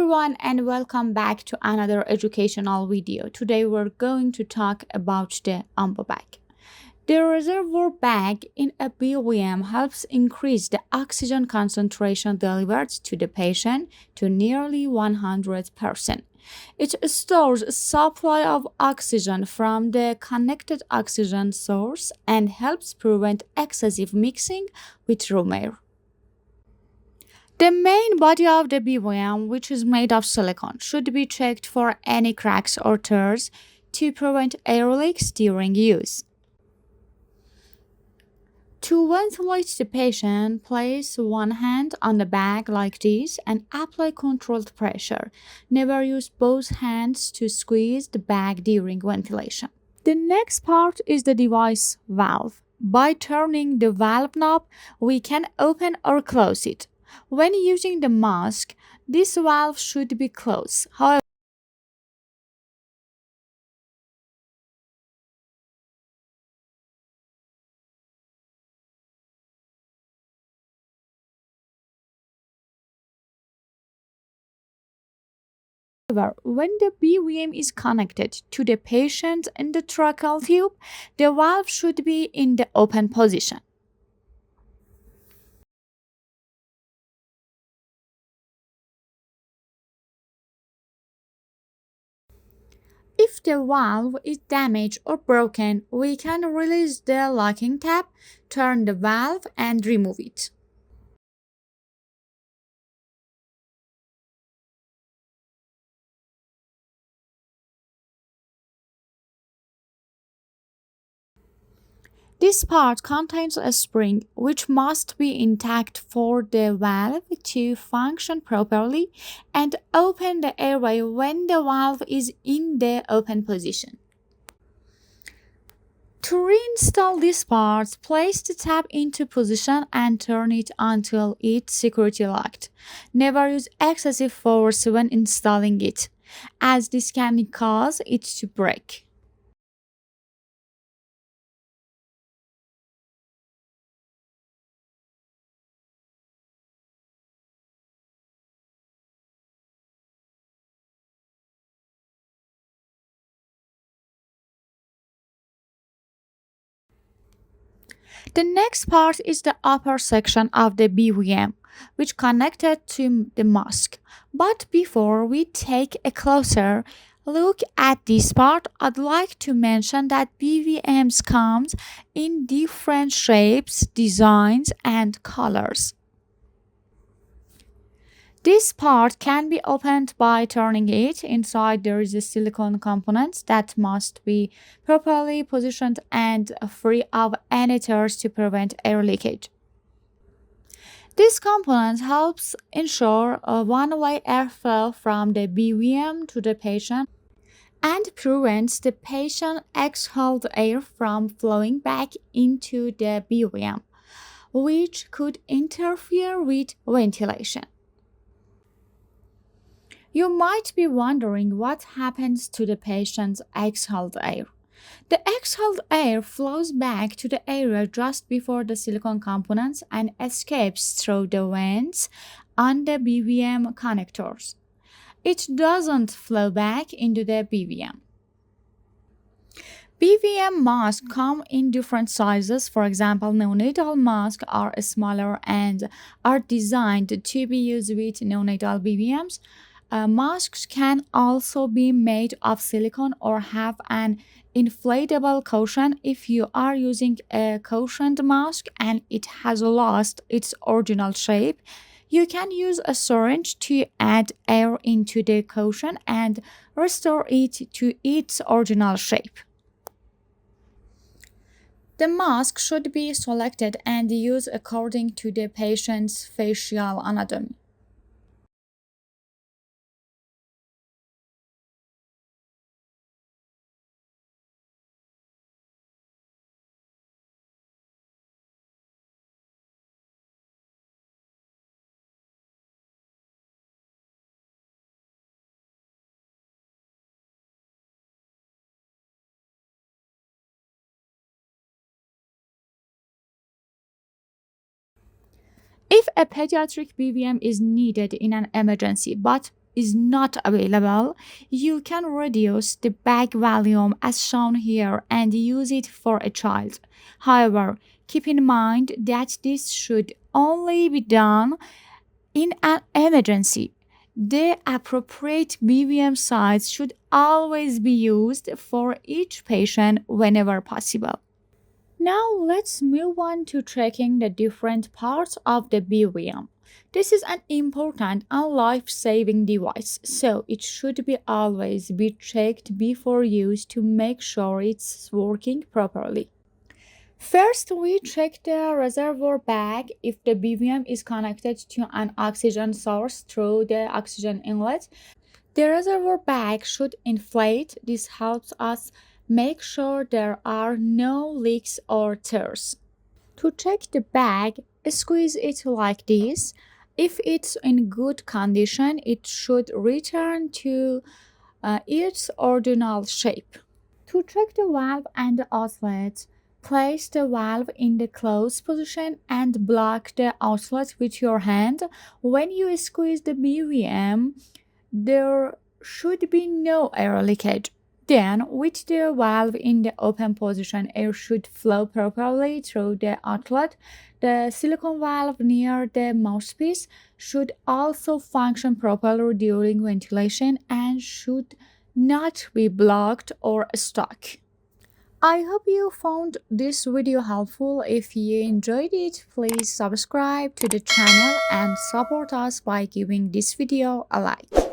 everyone and welcome back to another educational video. Today we're going to talk about the Ambu Bag. The reservoir bag in a BOM helps increase the oxygen concentration delivered to the patient to nearly 100%. It stores a supply of oxygen from the connected oxygen source and helps prevent excessive mixing with room air. The main body of the BOM, which is made of silicone, should be checked for any cracks or tears to prevent air leaks during use. To ventilate the patient, place one hand on the bag like this and apply controlled pressure. Never use both hands to squeeze the bag during ventilation. The next part is the device valve. By turning the valve knob, we can open or close it. When using the mask, this valve should be closed. However, when the BVM is connected to the patient in the tracheal tube, the valve should be in the open position. If the valve is damaged or broken, we can release the locking tab, turn the valve, and remove it. This part contains a spring which must be intact for the valve to function properly and open the airway when the valve is in the open position. To reinstall this part, place the tab into position and turn it until it's security locked. Never use excessive force when installing it, as this can cause it to break. The next part is the upper section of the BVM, which connected to the mask. But before we take a closer look at this part, I'd like to mention that BVMs comes in different shapes, designs, and colors. This part can be opened by turning it. Inside there is a silicone component that must be properly positioned and free of any tears to prevent air leakage. This component helps ensure a one-way airflow from the BVM to the patient and prevents the patient exhaled air from flowing back into the BVM, which could interfere with ventilation. You might be wondering what happens to the patient's exhaled air. The exhaled air flows back to the area just before the silicone components and escapes through the vents on the BVM connectors. It doesn't flow back into the BVM. BVM masks come in different sizes. For example, neonatal masks are smaller and are designed to be used with neonatal BVMs. Masks can also be made of silicone or have an inflatable cushion. If you are using a cushioned mask and it has lost its original shape, you can use a syringe to add air into the cushion and restore it to its original shape. The mask should be selected and used according to the patient's facial anatomy. If a pediatric BVM is needed in an emergency, but is not available, you can reduce the bag volume as shown here and use it for a child. However, keep in mind that this should only be done in an emergency. The appropriate BVM size should always be used for each patient whenever possible. Now let's move on to checking the different parts of the BVM. This is an important and life-saving device, so it should be always be checked before use to make sure it's working properly. First, we check the reservoir bag if the BVM is connected to an oxygen source through the oxygen inlet. The reservoir bag should inflate. This helps us make sure there are no leaks or tears. To check the bag, squeeze it like this. If it's in good condition, it should return to its original shape. To check the valve and the outlet, place the valve in the closed position and block the outlet with your hand. When you squeeze the BVM, there should be no air leakage. Then, with the valve in the open position, air should flow properly through the outlet. The silicone valve near the mouthpiece should also function properly during ventilation and should not be blocked or stuck. I hope you found this video helpful. If you enjoyed it, please subscribe to the channel and support us by giving this video a like.